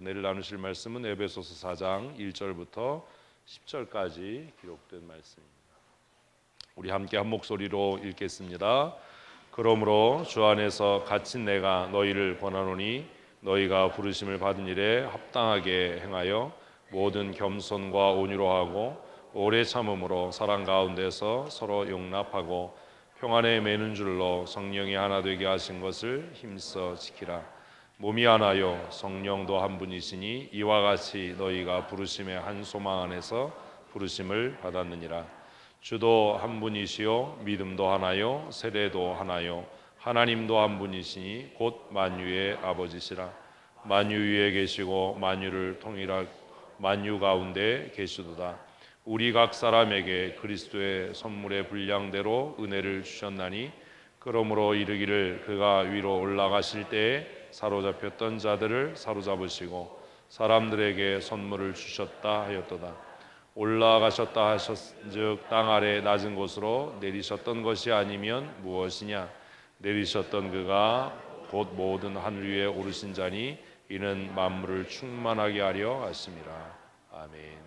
은혜를 나누실 말씀은 에베소서 4장 1절부터 10절까지 기록된 말씀입니다. 우리 함께 한 목소리로 읽겠습니다. 그러므로 주 안에서 갇힌 내가 너희를 권하노니 너희가 부르심을 받은 일에 합당하게 행하여 모든 겸손과 온유로 하고 오래 참음으로 사랑 가운데서 서로 용납하고 평안에 매는 줄로 성령이 하나 되게 하신 것을 힘써 지키라. 몸이 하나요 성령도 한 분이시니 이와 같이 너희가 부르심의 한 소망 안에서 부르심을 받았느니라. 주도 한 분이시요 믿음도 하나요 세례도 하나요 하나님도 한 분이시니 곧 만유의 아버지시라. 만유 위에 계시고 만유를 통일할 만유 가운데 계시도다. 우리 각 사람에게 그리스도의 선물의 분량대로 은혜를 주셨나니 그러므로 이르기를 그가 위로 올라가실 때에 사로잡혔던 자들을 사로잡으시고 사람들에게 선물을 주셨다 하였도다. 올라가셨다 하셨즉 땅 아래 낮은 곳으로 내리셨던 것이 아니면 무엇이냐. 내리셨던 그가 곧 모든 하늘 위에 오르신 자니 이는 만물을 충만하게 하려 하심이라. 아멘.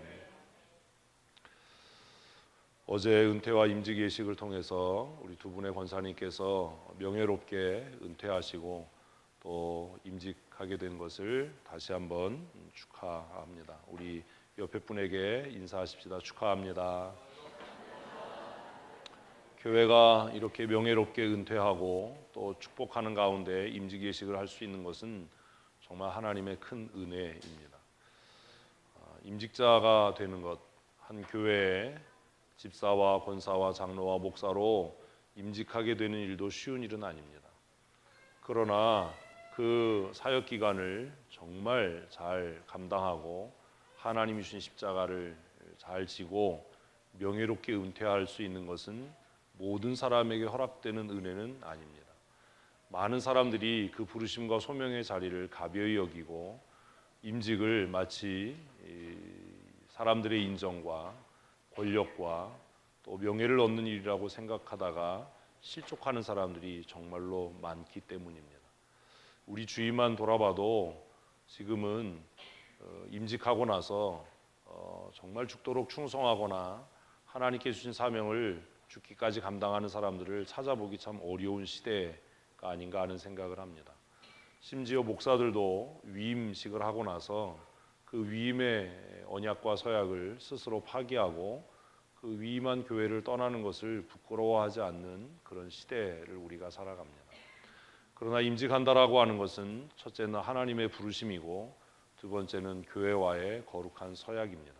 어제 은퇴와 임직 예식을 통해서 우리 두 분의 권사님께서 명예롭게 은퇴하시고 또 임직하게 된 것을 다시 한번 축하합니다. 우리 옆에 분에게 인사하십시다. 축하합니다. 교회가 이렇게 명예롭게 은퇴하고 또 축복하는 가운데 임직 예식을 할 수 있는 것은 정말 하나님의 큰 은혜입니다. 임직자가 되는 것, 한 교회에 집사와 권사와 장로와 목사로 임직하게 되는 일도 쉬운 일은 아닙니다. 그러나 그 사역 기간을 정말 잘 감당하고 하나님이 주신 십자가를 잘 지고 명예롭게 은퇴할 수 있는 것은 모든 사람에게 허락되는 은혜는 아닙니다. 많은 사람들이 그 부르심과 소명의 자리를 가벼이 여기고 임직을 마치 사람들의 인정과 권력과 또 명예를 얻는 일이라고 생각하다가 실족하는 사람들이 정말로 많기 때문입니다. 우리 주위만 돌아봐도 지금은 임직하고 나서 정말 죽도록 충성하거나 하나님께 주신 사명을 죽기까지 감당하는 사람들을 찾아보기 참 어려운 시대가 아닌가 하는 생각을 합니다. 심지어 목사들도 위임식을 하고 나서 그 위임의 언약과 서약을 스스로 파기하고 그 위임한 교회를 떠나는 것을 부끄러워하지 않는 그런 시대를 우리가 살아갑니다. 그러나 임직한다라고 하는 것은 첫째는 하나님의 부르심이고 두 번째는 교회와의 거룩한 서약입니다.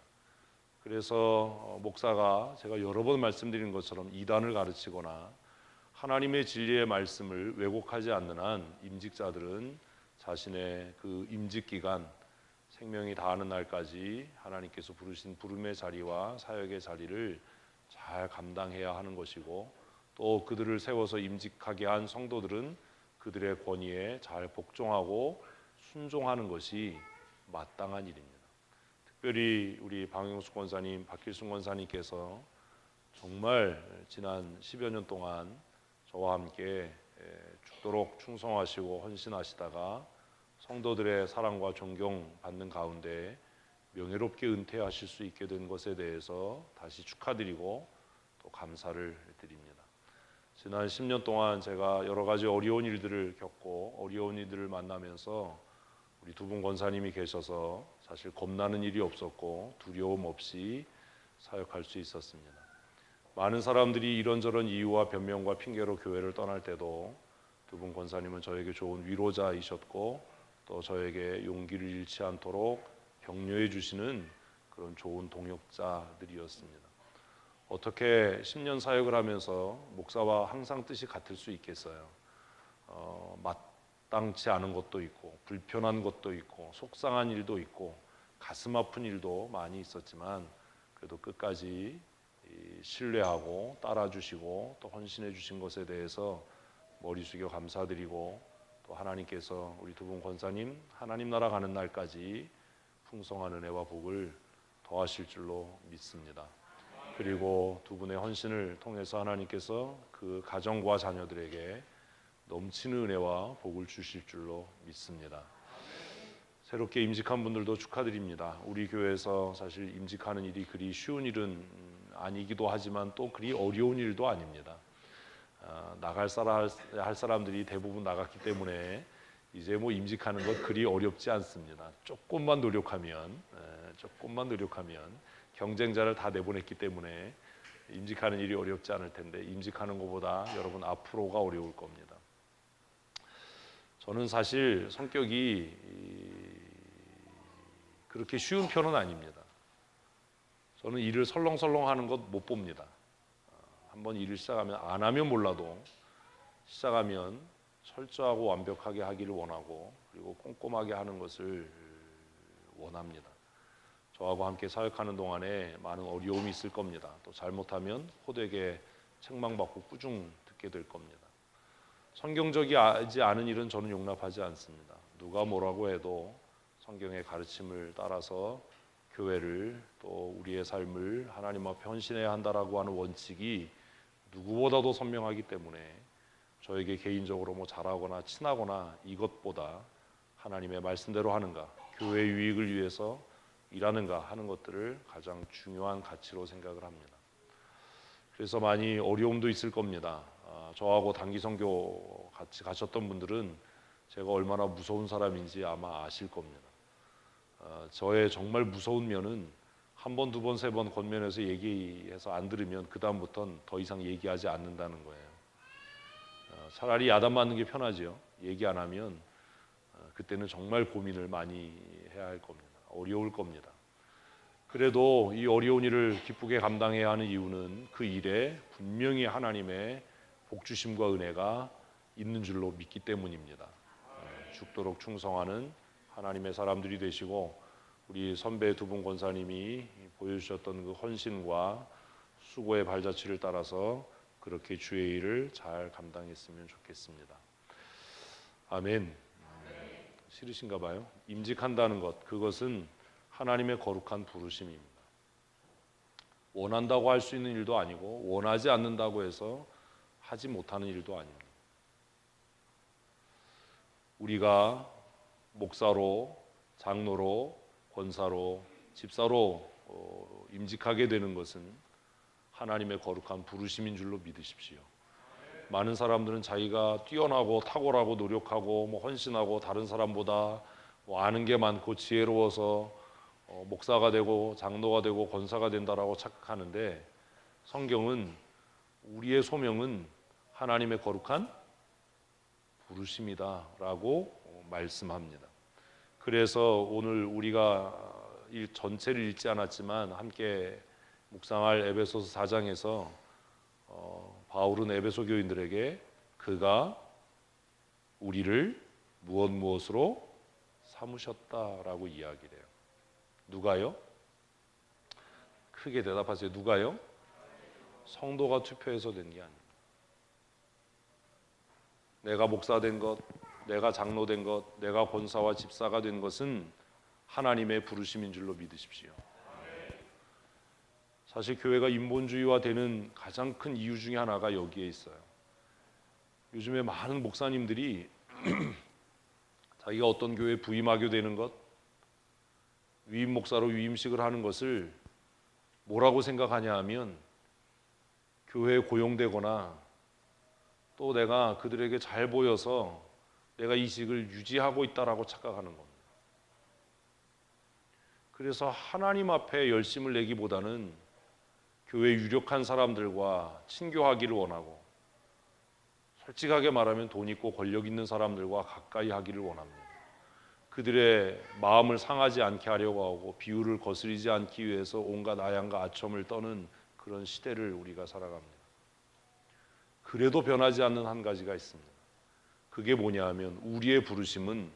그래서 목사가 제가 여러 번 말씀드린 것처럼 이단을 가르치거나 하나님의 진리의 말씀을 왜곡하지 않는 한 임직자들은 자신의 그 임직 기간 생명이 다하는 날까지 하나님께서 부르신 부름의 자리와 사역의 자리를 잘 감당해야 하는 것이고 또 그들을 세워서 임직하게 한 성도들은 그들의 권위에 잘 복종하고 순종하는 것이 마땅한 일입니다. 특별히 우리 방영수 권사님, 박길순 권사님께서 정말 지난 10여 년 동안 저와 함께 죽도록 충성하시고 헌신하시다가 성도들의 사랑과 존경받는 가운데 명예롭게 은퇴하실 수 있게 된 것에 대해서 다시 축하드리고 또 감사를 드립니다. 지난 10년 동안 제가 여러 가지 어려운 일들을 겪고 어려운 일들을 만나면서 우리 두 분 권사님이 계셔서 사실 겁나는 일이 없었고 두려움 없이 사역할 수 있었습니다. 많은 사람들이 이런저런 이유와 변명과 핑계로 교회를 떠날 때도 두 분 권사님은 저에게 좋은 위로자이셨고 또 저에게 용기를 잃지 않도록 격려해 주시는 그런 좋은 동역자들이었습니다. 어떻게 10년 사역을 하면서 목사와 항상 뜻이 같을 수 있겠어요? 마땅치 않은 것도 있고 불편한 것도 있고 속상한 일도 있고 가슴 아픈 일도 많이 있었지만 그래도 끝까지 신뢰하고 따라주시고 또 헌신해 주신 것에 대해서 머리 숙여 감사드리고 또 하나님께서 우리 두 분 권사님 하나님 나라 가는 날까지 풍성한 은혜와 복을 더하실 줄로 믿습니다. 그리고 두 분의 헌신을 통해서 하나님께서 그 가정과 자녀들에게 넘치는 은혜와 복을 주실 줄로 믿습니다. 새롭게 임직한 분들도 축하드립니다. 우리 교회에서 사실 임직하는 일이 그리 쉬운 일은 아니기도 하지만 또 그리 어려운 일도 아닙니다. 할 사람들이 대부분 나갔기 때문에 이제 뭐 임직하는 것 그리 어렵지 않습니다. 조금만 노력하면 경쟁자를 다 내보냈기 때문에 임직하는 일이 어렵지 않을 텐데 임직하는 것보다 여러분 앞으로가 어려울 겁니다. 저는 사실 성격이 그렇게 쉬운 편은 아닙니다. 저는 일을 설렁설렁 하는 것 못 봅니다. 한번 일을 시작하면 안 하면 몰라도 시작하면 철저하고 완벽하게 하기를 원하고 그리고 꼼꼼하게 하는 것을 원합니다. 저하고 함께 사역하는 동안에 많은 어려움이 있을 겁니다. 또 잘못하면 호되게 책망받고 꾸중 듣게 될 겁니다. 성경적이지 않은 일은 저는 용납하지 않습니다. 누가 뭐라고 해도 성경의 가르침을 따라서 교회를 또 우리의 삶을 하나님 앞에 헌신해야 한다라고 하는 원칙이 누구보다도 선명하기 때문에 저에게 개인적으로 뭐 잘하거나 친하거나 이것보다 하나님의 말씀대로 하는가, 교회의 유익을 위해서 일하는가 하는 것들을 가장 중요한 가치로 생각을 합니다. 그래서 많이 어려움도 있을 겁니다. 저하고 단기 선교 같이 가셨던 분들은 제가 얼마나 무서운 사람인지 아마 아실 겁니다. 저의 정말 무서운 면은 한 번, 두 번, 세 번 권면해서 얘기해서 안 들으면 그 다음부터는 더 이상 얘기하지 않는다는 거예요. 차라리 야단 맞는 게 편하죠. 얘기 안 하면 그때는 정말 고민을 많이 해야 할 겁니다. 어려울 겁니다. 그래도 이 어려운 일을 기쁘게 감당해야 하는 이유는 그 일에 분명히 하나님의 복주심과 은혜가 있는 줄로 믿기 때문입니다. 죽도록 충성하는 하나님의 사람들이 되시고 우리 선배 두 분 권사님이 보여주셨던 그 헌신과 수고의 발자취를 따라서 그렇게 주의 일을 잘 감당했으면 좋겠습니다. 아멘. 싫으신가 봐요. 임직한다는 것, 그것은 하나님의 거룩한 부르심입니다. 원한다고 할 수 있는 일도 아니고 원하지 않는다고 해서 하지 못하는 일도 아닙니다. 우리가 목사로, 장로로, 권사로, 집사로 임직하게 되는 것은 하나님의 거룩한 부르심인 줄로 믿으십시오. 많은 사람들은 자기가 뛰어나고 탁월하고 노력하고 헌신하고 다른 사람보다 아는 게 많고 지혜로워서 목사가 되고 장로가 되고 권사가 된다라고 착각하는데 성경은 우리의 소명은 하나님의 거룩한 부르심이다라고 말씀합니다. 그래서 오늘 우리가 전체를 읽지 않았지만 함께 묵상할 에베소서 4장에서 바울은 에베소 교인들에게 그가 우리를 무엇으로 삼으셨다라고 이야기를 해요. 누가요? 크게 대답하세요. 누가요? 성도가 투표해서 된 게 아닙니다. 내가 목사 된 것, 내가 장로 된 것, 내가 권사와 집사가 된 것은 하나님의 부르심인 줄로 믿으십시오. 사실 교회가 인본주의화 되는 가장 큰 이유 중에 하나가 여기에 있어요. 요즘에 많은 목사님들이 자기가 어떤 교회에 부임하게 되는 것, 위임 목사로 위임식을 하는 것을 뭐라고 생각하냐 하면 교회에 고용되거나 또 내가 그들에게 잘 보여서 내가 이 직을 유지하고 있다라고 착각하는 겁니다. 그래서 하나님 앞에 열심을 내기보다는 교회 유력한 사람들과 친교하기를 원하고 솔직하게 말하면 돈 있고 권력 있는 사람들과 가까이 하기를 원합니다. 그들의 마음을 상하지 않게 하려고 하고 비율을 거스르지 않기 위해서 온갖 아양과 아첨을 떠는 그런 시대를 우리가 살아갑니다. 그래도 변하지 않는 한 가지가 있습니다. 그게 뭐냐 하면 우리의 부르심은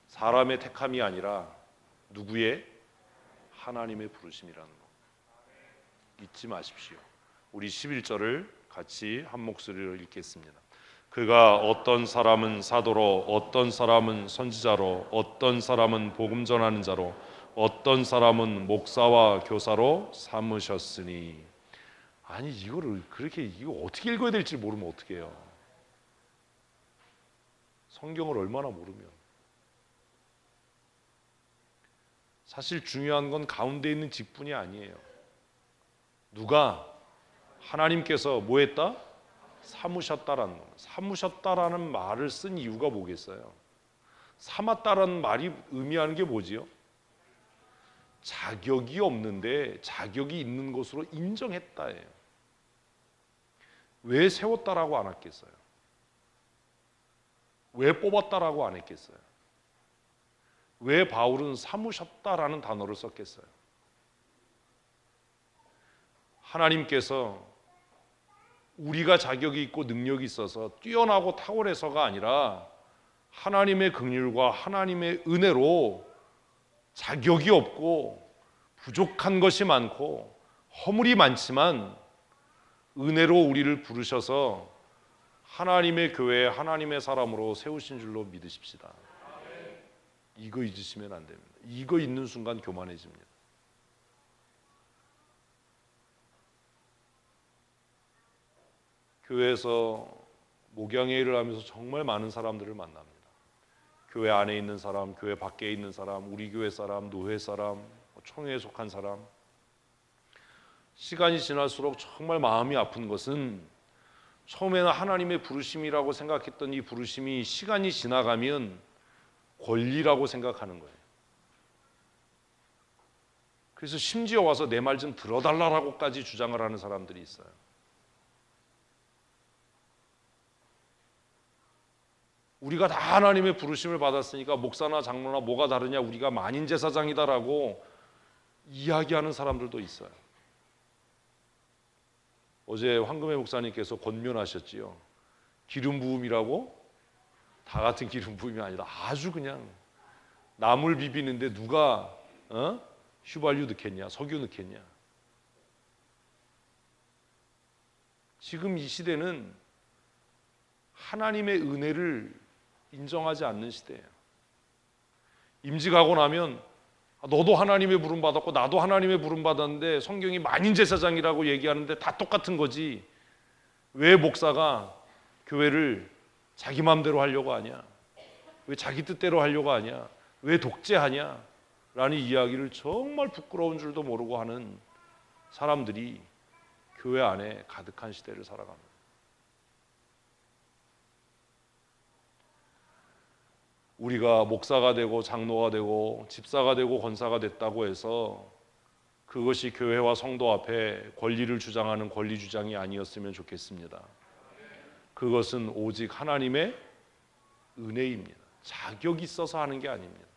사람의 택함이 아니라 누구의? 하나님의 부르심이라는 것. 잊지 마십시오. 우리 11절을 같이 한 목소리로 읽겠습니다. 그가 어떤 사람은 사도로, 어떤 사람은 선지자로, 어떤 사람은 복음 전하는 자로, 어떤 사람은 목사와 교사로 삼으셨으니. 아니 이거를 그렇게 이거 어떻게 읽어야 될지 모르면 어떻게 해요? 성경을 얼마나 모르면. 사실 중요한 건 가운데 있는 직분이 아니에요. 누가 하나님께서 뭐 했다? 삼으셨다라는 거. 삼으셨다라는 말을 쓴 이유가 뭐겠어요? 삼았다라는 말이 의미하는 게 뭐지요? 자격이 없는데 자격이 있는 것으로 인정했다예요. 왜 세웠다라고 안 했겠어요? 왜 뽑았다라고 안 했겠어요? 왜 바울은 삼으셨다라는 단어를 썼겠어요? 하나님께서 우리가 자격이 있고 능력이 있어서 뛰어나고 탁월해서가 아니라 하나님의 긍휼과 하나님의 은혜로 자격이 없고 부족한 것이 많고 허물이 많지만 은혜로 우리를 부르셔서 하나님의 교회, 하나님의 사람으로 세우신 줄로 믿으십시다. 이거 잊으시면 안 됩니다. 이거 잊는 순간 교만해집니다. 교회에서 목양회의를 하면서 정말 많은 사람들을 만납니다. 교회 안에 있는 사람, 교회 밖에 있는 사람, 우리 교회 사람, 노회 사람, 총회에 속한 사람. 시간이 지날수록 정말 마음이 아픈 것은 처음에는 하나님의 부르심이라고 생각했던 이 부르심이 시간이 지나가면 권리라고 생각하는 거예요. 그래서 심지어 와서 내 말 좀 들어달라고까지 주장을 하는 사람들이 있어요. 우리가 다 하나님의 부르심을 받았으니까 목사나 장로나 뭐가 다르냐, 우리가 만인제사장이다라고 이야기하는 사람들도 있어요. 어제 황금혜 목사님께서 권면하셨지요. 기름 부음이라고 다 같은 기름 부음이 아니라 아주 그냥 나물 비비는데 누가 휘발유 넣겠냐, 석유 넣겠냐. 지금 이 시대는 하나님의 은혜를 인정하지 않는 시대예요. 임직하고 나면 너도 하나님의 부름 받았고 나도 하나님의 부름 받았는데 성경이 만인제사장이라고 얘기하는데 다 똑같은 거지. 왜 목사가 교회를 자기 마음대로 하려고 하냐? 왜 자기 뜻대로 하려고 하냐? 왜 독재하냐? 라는 이야기를 정말 부끄러운 줄도 모르고 하는 사람들이 교회 안에 가득한 시대를 살아갑니다. 우리가 목사가 되고 장로가 되고 집사가 되고 권사가 됐다고 해서 그것이 교회와 성도 앞에 권리를 주장하는 권리 주장이 아니었으면 좋겠습니다. 그것은 오직 하나님의 은혜입니다. 자격이 있어서 하는 게 아닙니다.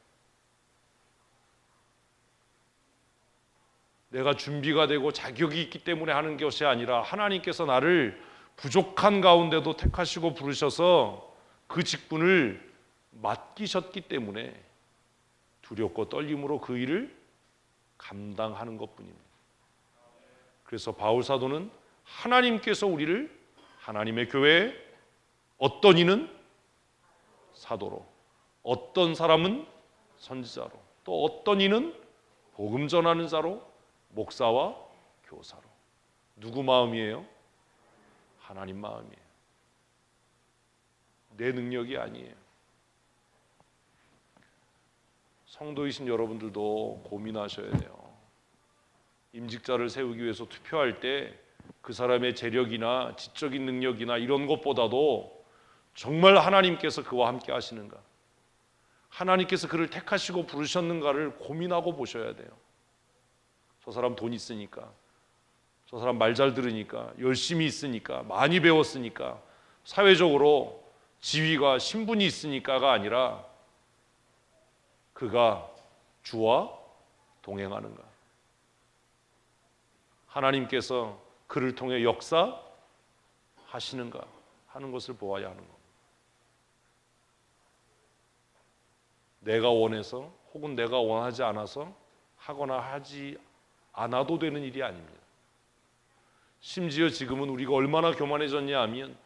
내가 준비가 되고 자격이 있기 때문에 하는 것이 아니라 하나님께서 나를 부족한 가운데도 택하시고 부르셔서 그 직분을 맡기셨기 때문에 두렵고 떨림으로 그 일을 감당하는 것뿐입니다. 그래서 바울 사도는 하나님께서 우리를 하나님의 교회에 어떤 이는 사도로, 어떤 사람은 선지자로, 또 어떤 이는 복음 전하는 자로, 목사와 교사로. 누구 마음이에요? 하나님 마음이에요. 내 능력이 아니에요. 성도이신 여러분들도 고민하셔야 돼요. 임직자를 세우기 위해서 투표할 때 그 사람의 재력이나 지적인 능력이나 이런 것보다도 정말 하나님께서 그와 함께 하시는가, 하나님께서 그를 택하시고 부르셨는가를 고민하고 보셔야 돼요. 저 사람 돈 있으니까, 저 사람 말 잘 들으니까, 열심히 있으니까, 많이 배웠으니까, 사회적으로 지위가 신분이 있으니까가 아니라 그가 주와 동행하는가, 하나님께서 그를 통해 역사하시는가 하는 것을 보아야 하는 겁니다. 내가 원해서 혹은 내가 원하지 않아서 하거나 하지 않아도 되는 일이 아닙니다. 심지어 지금은 우리가 얼마나 교만해졌냐 하면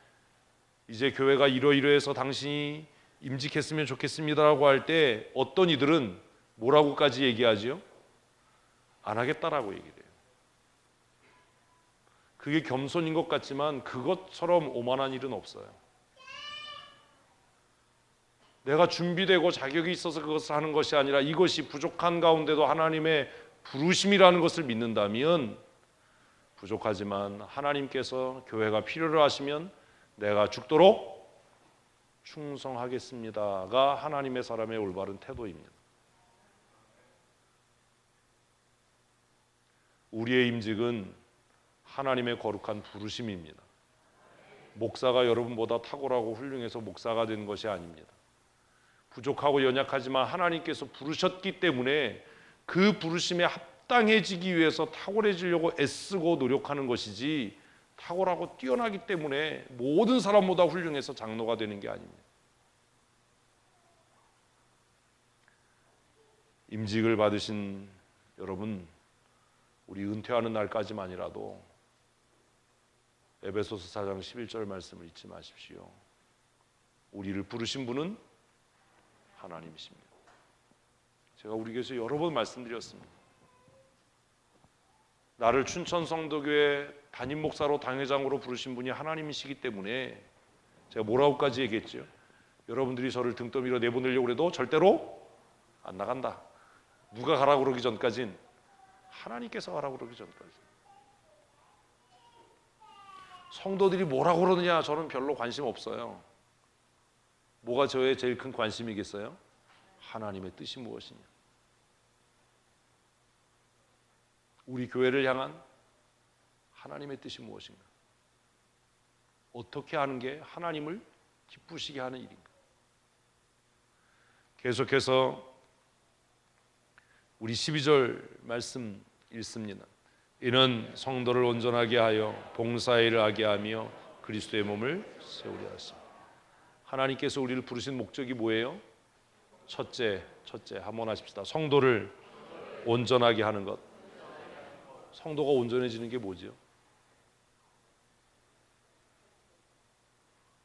이제 교회가 이러이러해서 당신이 임직했으면 좋겠습니다라고 할 때 어떤 이들은 뭐라고까지 얘기하지요? 안 하겠다라고 얘기해요. 그게 겸손인 것 같지만 그것처럼 오만한 일은 없어요. 내가 준비되고 자격이 있어서 그것을 하는 것이 아니라 이것이 부족한 가운데도 하나님의 부르심이라는 것을 믿는다면, 부족하지만 하나님께서 교회가 필요로 하시면 내가 죽도록 충성하겠습니다가 하나님의 사람의 올바른 태도입니다. 우리의 임직은 하나님의 거룩한 부르심입니다. 목사가 여러분보다 탁월하고 훌륭해서 목사가 된 것이 아닙니다. 부족하고 연약하지만 하나님께서 부르셨기 때문에 그 부르심에 합당해지기 위해서 탁월해지려고 애쓰고 노력하는 것이지, 탁월하고 뛰어나기 때문에 모든 사람보다 훌륭해서 장로가 되는 게 아닙니다. 임직을 받으신 여러분, 우리 은퇴하는 날까지만이라도 에베소서 4장 11절 말씀을 잊지 마십시오. 우리를 부르신 분은 하나님이십니다. 제가 우리 교회에서 여러 번 말씀드렸습니다. 나를 춘천성도교회 담임 목사로 당회장으로 부르신 분이 하나님이시기 때문에 제가 뭐라고까지 얘기했죠. 여러분들이 저를 등 떠밀어 내보내려고 해도 절대로 안 나간다. 누가 가라고 그러기 전까진, 하나님께서 가라고 그러기 전까지. 성도들이 뭐라고 그러느냐 저는 별로 관심 없어요. 뭐가 저의 제일 큰 관심이겠어요? 하나님의 뜻이 무엇이냐. 우리 교회를 향한 하나님의 뜻이 무엇인가? 어떻게 하는 게 하나님을 기쁘시게 하는 일인가? 계속해서 우리 12절 말씀 읽습니다. 이는 성도를 온전하게 하여 봉사의 일을 하게 하며 그리스도의 몸을 세우려 하십니다. 하나님께서 우리를 부르신 목적이 뭐예요? 첫째 한번 하십시다. 성도를 온전하게 하는 것. 성도가 온전해지는 게 뭐죠?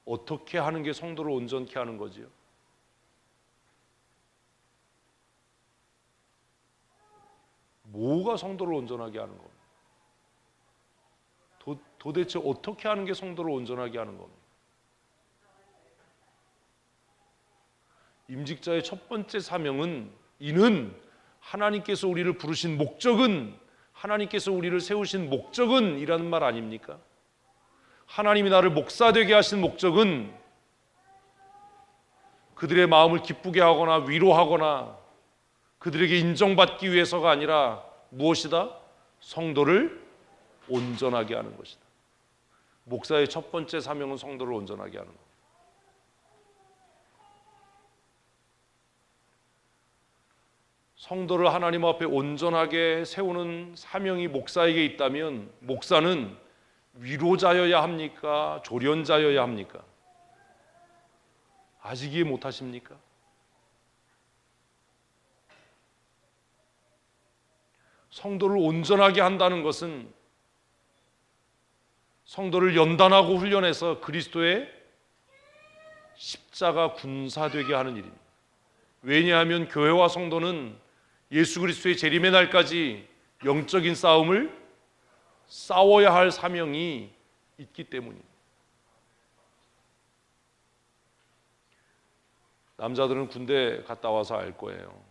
어떻게 하는 게 성도를 온전케 하는 거지요? 뭐가 성도를 온전하게 하는 겁니까? 도대체 어떻게 하는 게 성도를 온전하게 하는 겁니까? 임직자의 첫 번째 사명은, 이는 하나님께서 우리를 부르신 목적은, 하나님께서 우리를 세우신 목적은 이라는 말 아닙니까? 하나님이 나를 목사 되게 하신 목적은 그들의 마음을 기쁘게 하거나 위로하거나 그들에게 인정받기 위해서가 아니라 무엇이다? 성도를 온전하게 하는 것이다. 목사의 첫 번째 사명은 성도를 온전하게 하는 것. 성도를 하나님 앞에 온전하게 세우는 사명이 목사에게 있다면, 목사는 위로자여야 합니까? 조련자여야 합니까? 아직 이해 못하십니까? 성도를 온전하게 한다는 것은 성도를 연단하고 훈련해서 그리스도의 십자가 군사되게 하는 일입니다. 왜냐하면 교회와 성도는 예수 그리스도의 재림의 날까지 영적인 싸움을 싸워야 할 사명이 있기 때문입니다. 남자들은 군대 갔다 와서 알 거예요.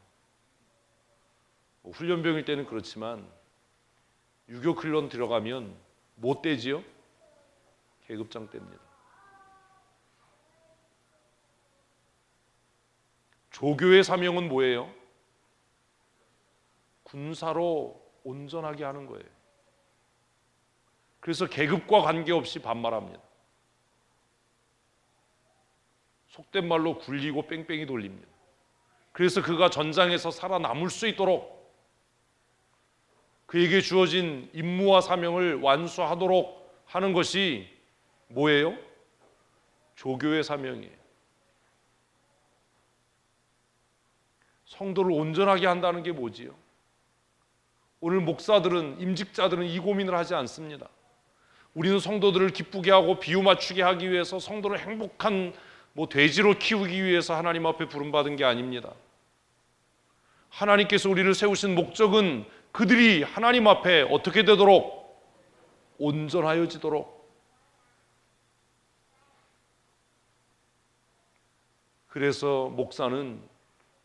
훈련병일 때는 그렇지만 유교 클론 들어가면 뭐 떼지요? 계급장 뗍니다. 조교의 사명은 뭐예요? 군사로 온전하게 하는 거예요. 그래서 계급과 관계없이 반말합니다. 속된 말로 굴리고 뺑뺑이 돌립니다. 그래서 그가 전장에서 살아남을 수 있도록 그에게 주어진 임무와 사명을 완수하도록 하는 것이 뭐예요? 조교의 사명이에요. 성도를 온전하게 한다는 게 뭐지요? 오늘 목사들은, 임직자들은 이 고민을 하지 않습니다. 우리는 성도들을 기쁘게 하고 비유 맞추게 하기 위해서, 성도를 행복한 돼지로 키우기 위해서 하나님 앞에 부름받은 게 아닙니다. 하나님께서 우리를 세우신 목적은 그들이 하나님 앞에 어떻게 되도록? 온전하여지도록. 그래서 목사는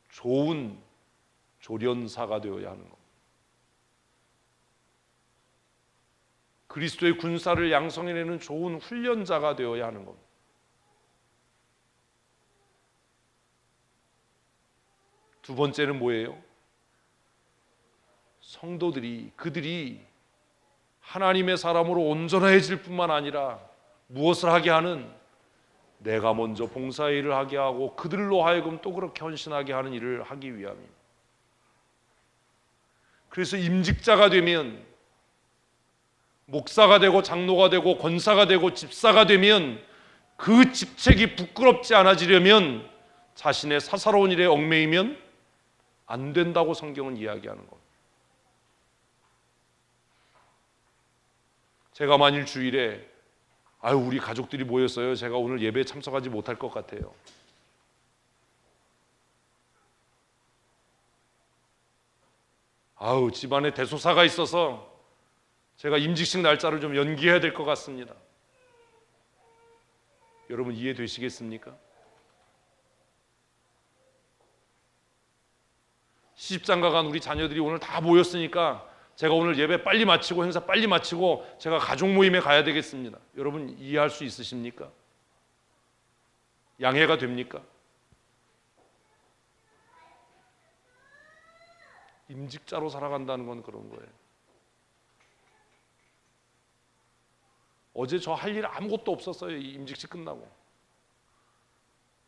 좋은 조련사가 되어야 하는 겁니다. 그리스도의 군사를 양성해내는 좋은 훈련자가 되어야 하는 겁니다. 두 번째는 뭐예요? 성도들이 그들이 하나님의 사람으로 온전해질 뿐만 아니라 무엇을 하게 하는, 내가 먼저 봉사의 일을 하게 하고 그들로 하여금 또 그렇게 헌신하게 하는 일을 하기 위함입니다. 그래서 임직자가 되면, 목사가 되고 장로가 되고 권사가 되고 집사가 되면 그 직책이 부끄럽지 않아지려면 자신의 사사로운 일에 얽매이면 안 된다고 성경은 이야기하는 겁니다. 제가 만일 주일에 우리 가족들이 모였어요. 제가 오늘 예배에 참석하지 못할 것 같아요. 집안에 대소사가 있어서 제가 임직식 날짜를 좀 연기해야 될 것 같습니다. 여러분 이해되시겠습니까? 시집장가 간 우리 자녀들이 오늘 다 모였으니까 제가 오늘 예배 빨리 마치고 행사 빨리 마치고 제가 가족 모임에 가야 되겠습니다. 여러분 이해할 수 있으십니까? 양해가 됩니까? 임직자로 살아간다는 건 그런 거예요. 어제 저 할 일 아무것도 없었어요. 이 임직식 끝나고.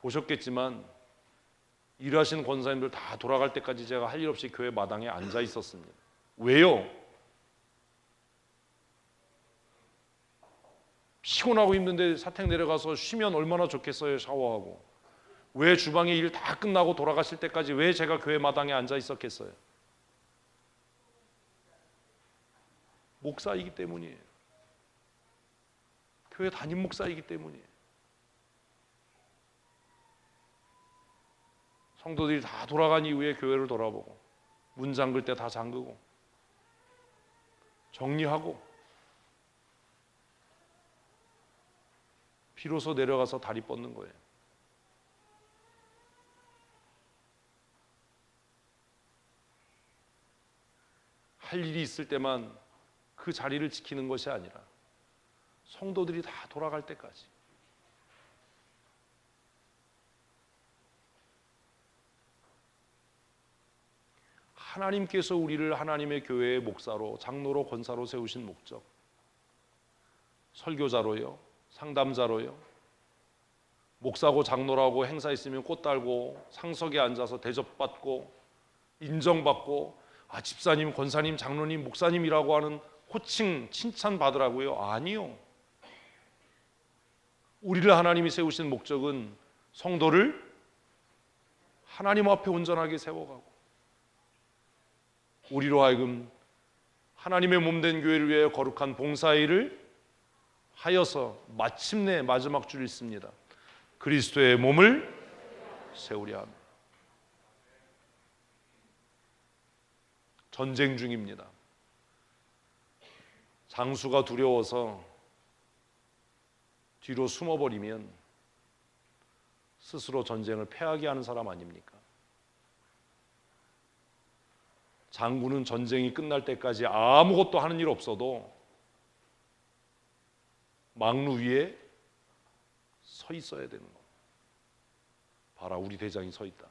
보셨겠지만 일하시는 권사님들 다 돌아갈 때까지 제가 할 일 없이 교회 마당에 앉아 있었습니다. 왜요? 피곤하고 힘든데 사택 내려가서 쉬면 얼마나 좋겠어요. 샤워하고. 왜 주방에 일 다 끝나고 돌아가실 때까지 왜 제가 교회 마당에 앉아 있었겠어요? 목사이기 때문이에요. 교회 담임 목사이기 때문이에요. 성도들이 다 돌아간 이후에 교회를 돌아보고 문 잠글 때 다 잠그고 정리하고 비로소 내려가서 다리 뻗는 거예요. 할 일이 있을 때만 그 자리를 지키는 것이 아니라 성도들이 다 돌아갈 때까지. 하나님께서 우리를 하나님의 교회의 목사로, 장로로, 권사로 세우신 목적, 설교자로요, 상담자로요, 목사고 장로라고 행사 있으면 꽃 달고 상석에 앉아서 대접받고 인정받고 집사님, 권사님, 장로님, 목사님이라고 하는 호칭, 칭찬 받으라고요? 아니요. 우리를 하나님이 세우신 목적은 성도를 하나님 앞에 온전하게 세워가고 우리로 하여금 하나님의 몸된 교회를 위하여 거룩한 봉사일을 하여서 마침내 마지막 줄 있습니다. 그리스도의 몸을 세우려 합니다. 전쟁 중입니다. 장수가 두려워서 뒤로 숨어버리면 스스로 전쟁을 패하게 하는 사람 아닙니까? 장군은 전쟁이 끝날 때까지 아무것도 하는 일 없어도 망루 위에 서 있어야 되는 거. 봐라, 우리 대장이 서 있다.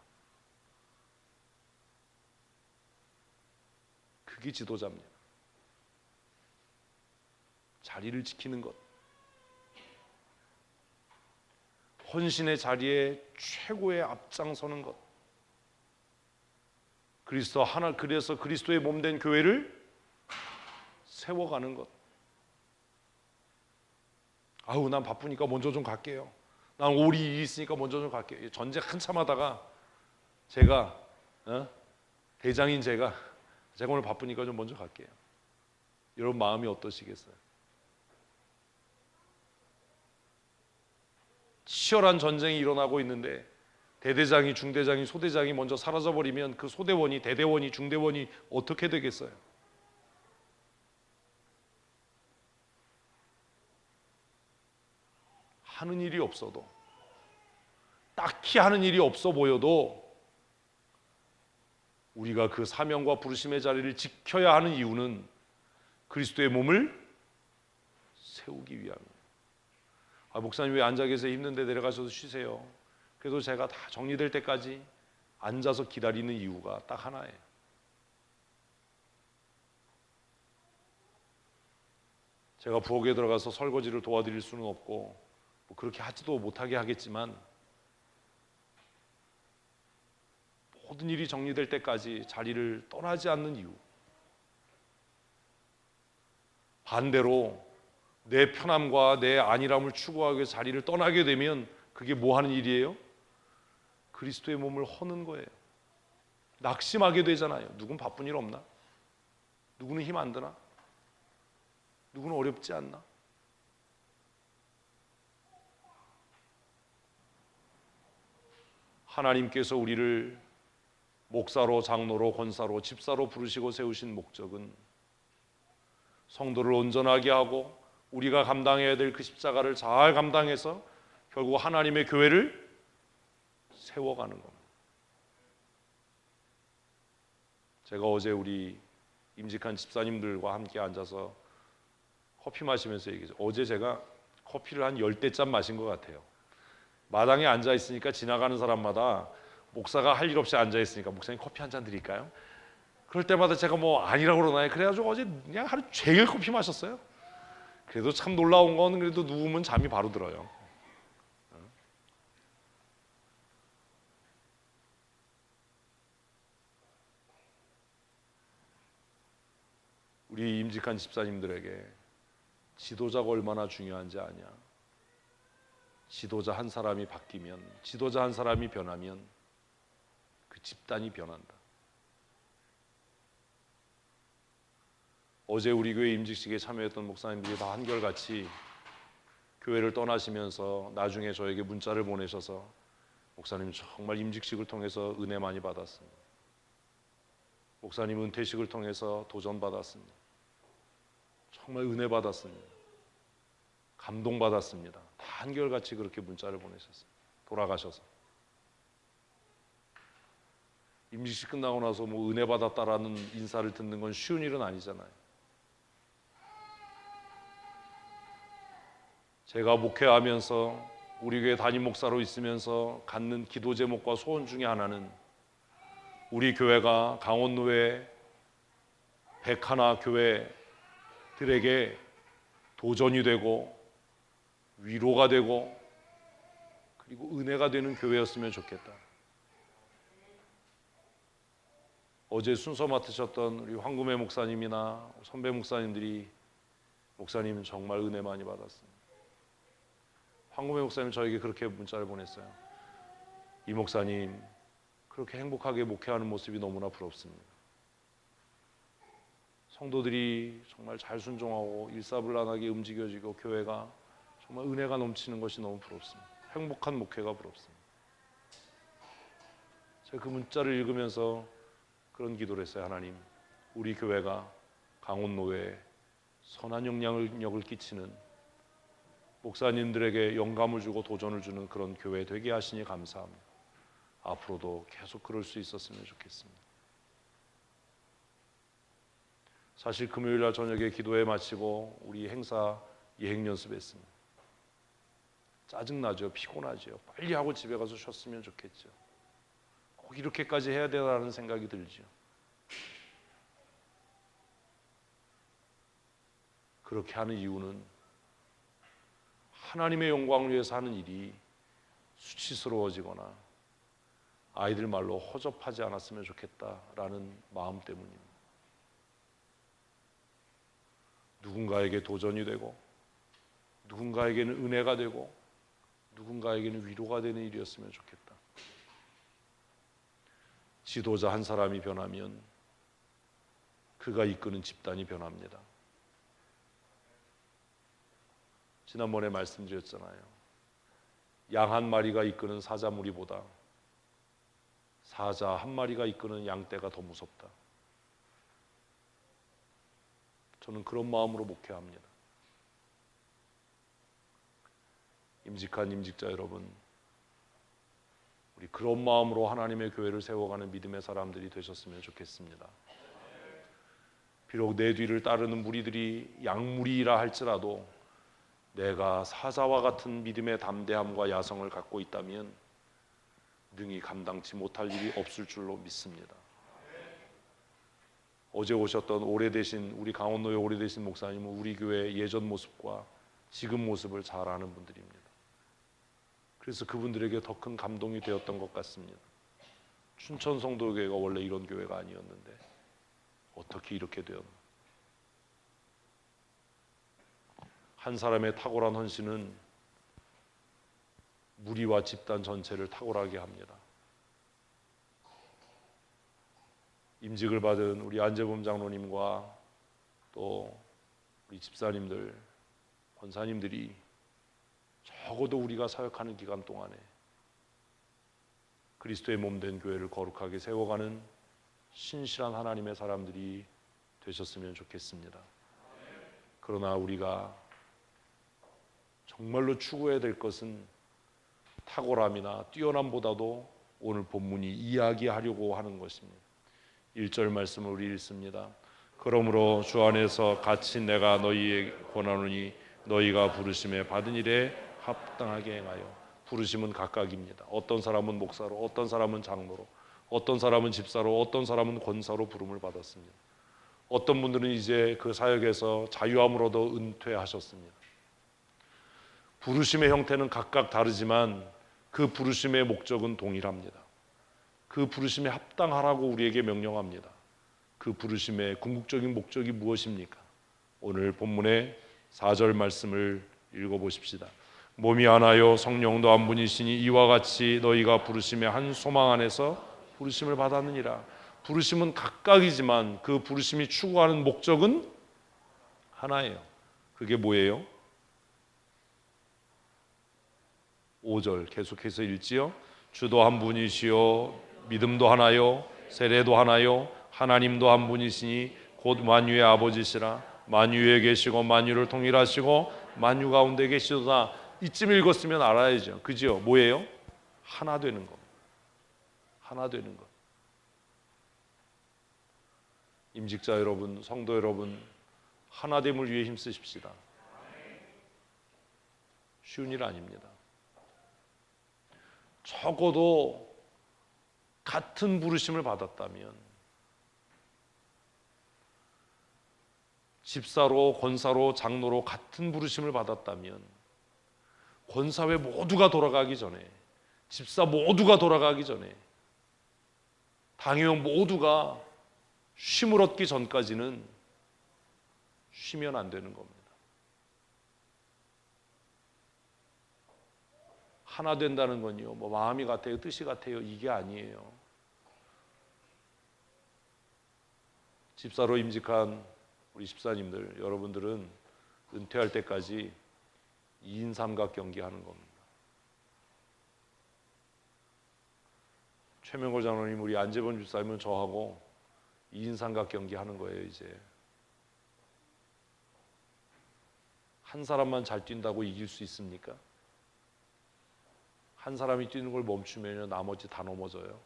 그게 지도자입니다. 자리를 지키는 것. 헌신의 자리에 최고의 앞장서는 것. 그래서 그리스도의 몸된 교회를 세워가는 것. 난 바쁘니까 먼저 좀 갈게요. 난 오리 일이 있으니까 먼저 좀 갈게요. 전쟁 한참 하다가 제가 대장인 제가 오늘 바쁘니까 좀 먼저 갈게요. 여러분 마음이 어떠시겠어요? 치열한 전쟁이 일어나고 있는데 대대장이, 중대장이, 소대장이 먼저 사라져버리면 그 소대원이, 대대원이, 중대원이 어떻게 되겠어요? 하는 일이 없어도 딱히 하는 일이 없어 보여도 우리가 그 사명과 부르심의 자리를 지켜야 하는 이유는 그리스도의 몸을 세우기 위함입니다. 목사님 왜 앉아 계세요? 힘든데 내려가셔서 쉬세요. 그래도 제가 다 정리될 때까지 앉아서 기다리는 이유가 딱 하나예요. 제가 부엌에 들어가서 설거지를 도와드릴 수는 없고 뭐 그렇게 하지도 못하게 하겠지만 모든 일이 정리될 때까지 자리를 떠나지 않는 이유, 반대로 내 편함과 내 안일함을 추구하기 위해서 자리를 떠나게 되면 그게 뭐 하는 일이에요? 그리스도의 몸을 허는 거예요. 낙심하게 되잖아요. 누군 바쁜 일 없나? 누구는 힘 안 드나? 누구는 어렵지 않나? 하나님께서 우리를 목사로, 장로로, 권사로, 집사로 부르시고 세우신 목적은 성도를 온전하게 하고 우리가 감당해야 될 그 십자가를 잘 감당해서 결국 하나님의 교회를 세워가는 겁니다. 제가 어제 우리 임직한 집사님들과 함께 앉아서 커피 마시면서 얘기했죠. 어제 제가 커피를 한 10대잔 마신 것 같아요. 마당에 앉아 있으니까 지나가는 사람마다 목사가 할 일 없이 앉아 있으니까 목사님 커피 한 잔 드릴까요? 그럴 때마다 제가 뭐 아니라고 그러나요? 그래가지고 어제 그냥 하루 종일 커피 마셨어요. 그래도 참 놀라운 건 그래도 누우면 잠이 바로 들어요. 우리 임직한 집사님들에게 지도자가 얼마나 중요한지 아냐? 지도자 한 사람이 바뀌면, 지도자 한 사람이 변하면 그 집단이 변한다. 어제 우리 교회 임직식에 참여했던 목사님들이 다 한결같이 교회를 떠나시면서 나중에 저에게 문자를 보내셔서 목사님 정말 임직식을 통해서 은혜 많이 받았습니다. 목사님 은퇴식을 통해서 도전 받았습니다. 정말 은혜 받았습니다. 감동 받았습니다. 다 한결같이 그렇게 문자를 보내셨어요. 돌아가셔서 임직식 끝나고 나서 뭐 은혜 받았다라는 인사를 듣는 건 쉬운 일은 아니잖아요. 제가 목회하면서 우리 교회 담임 목사로 있으면서 갖는 기도 제목과 소원 중에 하나는 우리 교회가 강원노회 101 교회들에게 도전이 되고 위로가 되고 그리고 은혜가 되는 교회였으면 좋겠다. 어제 순서 맡으셨던 우리 황금혜 목사님이나 선배 목사님들이 목사님 정말 은혜 많이 받았습니다. 황금혜 목사님 저에게 그렇게 문자를 보냈어요. 이 목사님 그렇게 행복하게 목회하는 모습이 너무나 부럽습니다. 성도들이 정말 잘 순종하고 일사불란하게 움직여지고 교회가 정말 은혜가 넘치는 것이 너무 부럽습니다. 행복한 목회가 부럽습니다. 제가 그 문자를 읽으면서 그런 기도를 했어요. 하나님, 우리 교회가 강원노회에 선한 영향력을 끼치는 목사님들에게 영감을 주고 도전을 주는 그런 교회 되게 하시니 감사합니다. 앞으로도 계속 그럴 수 있었으면 좋겠습니다. 사실 금요일 날 저녁에 기도회 마치고 우리 행사 예행 연습했습니다. 짜증나죠. 피곤하죠. 빨리 하고 집에 가서 쉬었으면 좋겠죠. 꼭 이렇게까지 해야 되나라는 생각이 들죠. 그렇게 하는 이유는 하나님의 영광을 위해서 하는 일이 수치스러워지거나 아이들 말로 허접하지 않았으면 좋겠다라는 마음 때문입니다. 누군가에게 도전이 되고 누군가에게는 은혜가 되고 누군가에게는 위로가 되는 일이었으면 좋겠다. 지도자 한 사람이 변하면 그가 이끄는 집단이 변합니다. 지난번에 말씀드렸잖아요. 양 한 마리가 이끄는 사자 무리보다 사자 한 마리가 이끄는 양떼가 더 무섭다. 저는 그런 마음으로 목회합니다. 임직한 임직자 여러분, 우리 그런 마음으로 하나님의 교회를 세워가는 믿음의 사람들이 되셨으면 좋겠습니다. 비록 내 뒤를 따르는 무리들이 양무리라 할지라도 내가 사자와 같은 믿음의 담대함과 야성을 갖고 있다면 능히 감당치 못할 일이 없을 줄로 믿습니다. 어제 오셨던 오래되신 우리 강원도의 오래되신 목사님은 우리 교회의 예전 모습과 지금 모습을 잘 아는 분들입니다. 그래서 그분들에게 더 큰 감동이 되었던 것 같습니다. 춘천 성도교회가 원래 이런 교회가 아니었는데 어떻게 이렇게 되었나. 한 사람의 탁월한 헌신은 무리와 집단 전체를 탁월하게 합니다. 임직을 받은 우리 안재범 장로님과 또 우리 집사님들, 권사님들이 적어도 우리가 사역하는 기간 동안에 그리스도의 몸된 교회를 거룩하게 세워가는 신실한 하나님의 사람들이 되셨으면 좋겠습니다. 그러나 우리가 정말로 추구해야 될 것은 탁월함이나 뛰어남보다도 오늘 본문이 이야기하려고 하는 것입니다. 1절 말씀을 우리 읽습니다. 그러므로 주 안에서 같이 내가 너희에게 권하노니 너희가 부르심에 받은 일에 합당하게 행하여. 부르심은 각각입니다. 어떤 사람은 목사로, 어떤 사람은 장로로, 어떤 사람은 집사로, 어떤 사람은 권사로 부름을 받았습니다. 어떤 분들은 이제 그 사역에서 자유함으로도 은퇴하셨습니다. 부르심의 형태는 각각 다르지만 그 부르심의 목적은 동일합니다. 그 부르심에 합당하라고 우리에게 명령합니다. 그 부르심의 궁극적인 목적이 무엇입니까? 오늘 본문의 4절 말씀을 읽어보십시다. 몸이 하나요 성령도 한 분이시니 이와 같이 너희가 부르심의 한 소망 안에서 부르심을 받았느니라. 부르심은 각각이지만 그 부르심이 추구하는 목적은 하나예요. 그게 뭐예요? 5절 계속해서 읽지요. 주도 한 분이시요 믿음도 하나요 세례도 하나요 하나님도 한 분이시니 곧 만유의 아버지시라. 만유에 계시고 만유를 통일하시고 만유 가운데 계시도다. 이쯤 읽었으면 알아야죠. 그죠? 뭐예요? 하나 되는 것. 하나 되는 것. 임직자 여러분, 성도 여러분, 하나됨을 위해 힘쓰십시다. 쉬운 일 아닙니다. 적어도 같은 부르심을 받았다면 집사로, 권사로, 장로로 같은 부르심을 받았다면 권사회 모두가 돌아가기 전에, 집사 모두가 돌아가기 전에, 당회원 모두가 쉼을 얻기 전까지는 쉬면 안 되는 겁니다. 하나 된다는 건요, 뭐 마음이 같아요, 뜻이 같아요, 이게 아니에요. 집사로 임직한 우리 집사님들, 여러분들은 은퇴할 때까지 2인 삼각 경기하는 겁니다. 최명걸 장로님, 우리 안재범 집사님은 저하고 2인 삼각 경기하는 거예요. 이제 한 사람만 잘 뛴다고 이길 수 있습니까? 한 사람이 뛰는 걸 멈추면 나머지 다 넘어져요.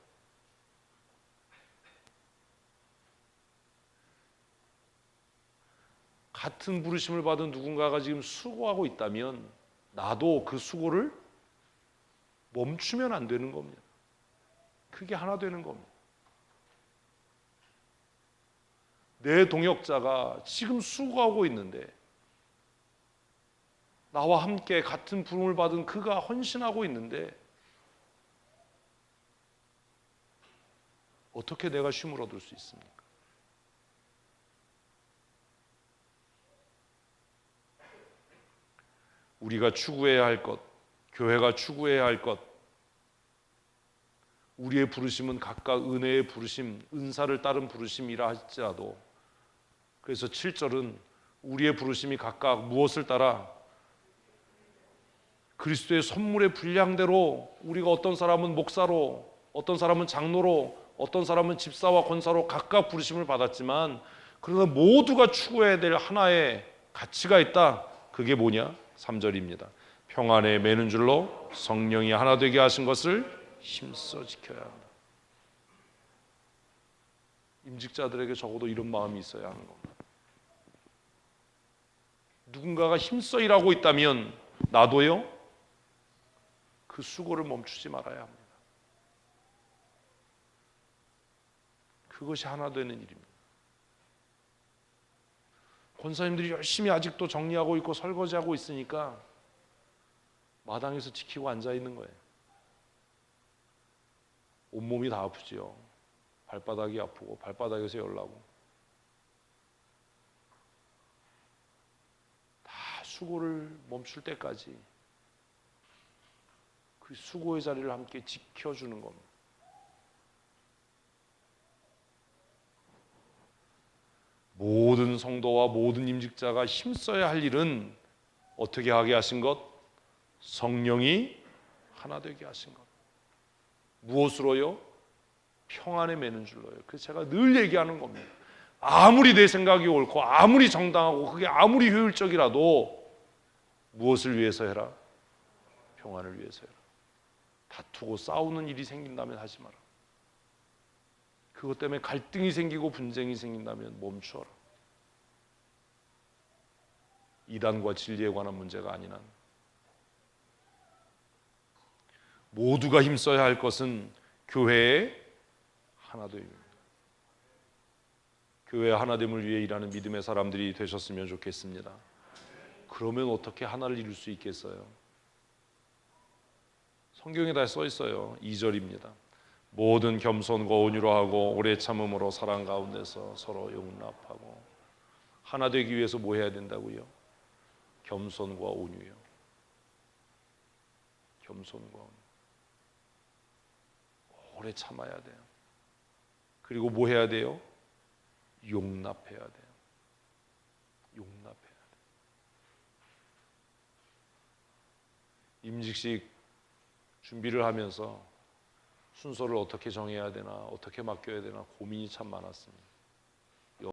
같은 부르심을 받은 누군가가 지금 수고하고 있다면 나도 그 수고를 멈추면 안 되는 겁니다. 그게 하나 되는 겁니다. 내 동역자가 지금 수고하고 있는데 나와 함께 같은 부름을 받은 그가 헌신하고 있는데 어떻게 내가 쉼을 얻을 수 있습니까? 우리가 추구해야 할 것, 교회가 추구해야 할 것, 우리의 부르심은 각각 은혜의 부르심, 은사를 따른 부르심이라 할지라도, 그래서 7절은 우리의 부르심이 각각 무엇을 따라 그리스도의 선물의 분량대로 우리가 어떤 사람은 목사로, 어떤 사람은 장로로, 어떤 사람은 집사와 권사로 각각 부르심을 받았지만 그러나 모두가 추구해야 될 하나의 가치가 있다. 그게 뭐냐? 3절입니다. 평안에 매는 줄로 성령이 하나 되게 하신 것을 힘써 지켜야 한다. 임직자들에게 적어도 이런 마음이 있어야 하는 겁니다. 누군가가 힘써 일하고 있다면 나도요, 그 수고를 멈추지 말아야 합니다. 그것이 하나 되는 일입니다. 권사님들이 열심히 아직도 정리하고 있고 설거지하고 있으니까 마당에서 지키고 앉아 있는 거예요. 온몸이 다 아프지요. 발바닥이 아프고 발바닥에서 열나고 다 수고를 멈출 때까지 그 수고의 자리를 함께 지켜주는 겁니다. 모든 성도와 모든 임직자가 힘써야 할 일은 어떻게 하게 하신 것? 성령이 하나 되게 하신 것. 무엇으로요? 평안에 매는 줄로요. 그래서 제가 늘 얘기하는 겁니다. 아무리 내 생각이 옳고 아무리 정당하고 그게 아무리 효율적이라도 무엇을 위해서 해라? 평안을 위해서 해라. 다투고 싸우는 일이 생긴다면 하지 마라. 그것 때문에 갈등이 생기고 분쟁이 생긴다면 멈추어라. 이단과 진리에 관한 문제가 아닌 한 모두가 힘써야 할 것은 교회의 하나됨입니다. 교회의 하나됨을 위해 일하는 믿음의 사람들이 되셨으면 좋겠습니다. 그러면 어떻게 하나를 이룰 수 있겠어요? 성경에 다 써 있어요. 2절입니다. 모든 겸손과 온유로 하고 오래 참음으로 사랑 가운데서 서로 용납하고. 하나 되기 위해서 뭐 해야 된다고요? 겸손과 온유요. 겸손과 온유. 오래 참아야 돼요. 그리고 뭐 해야 돼요? 용납해야 돼요. 용납해야 돼요. 임직식 준비를 하면서 순서를 어떻게 정해야 되나, 어떻게 맡겨야 되나 고민이 참 많았습니다.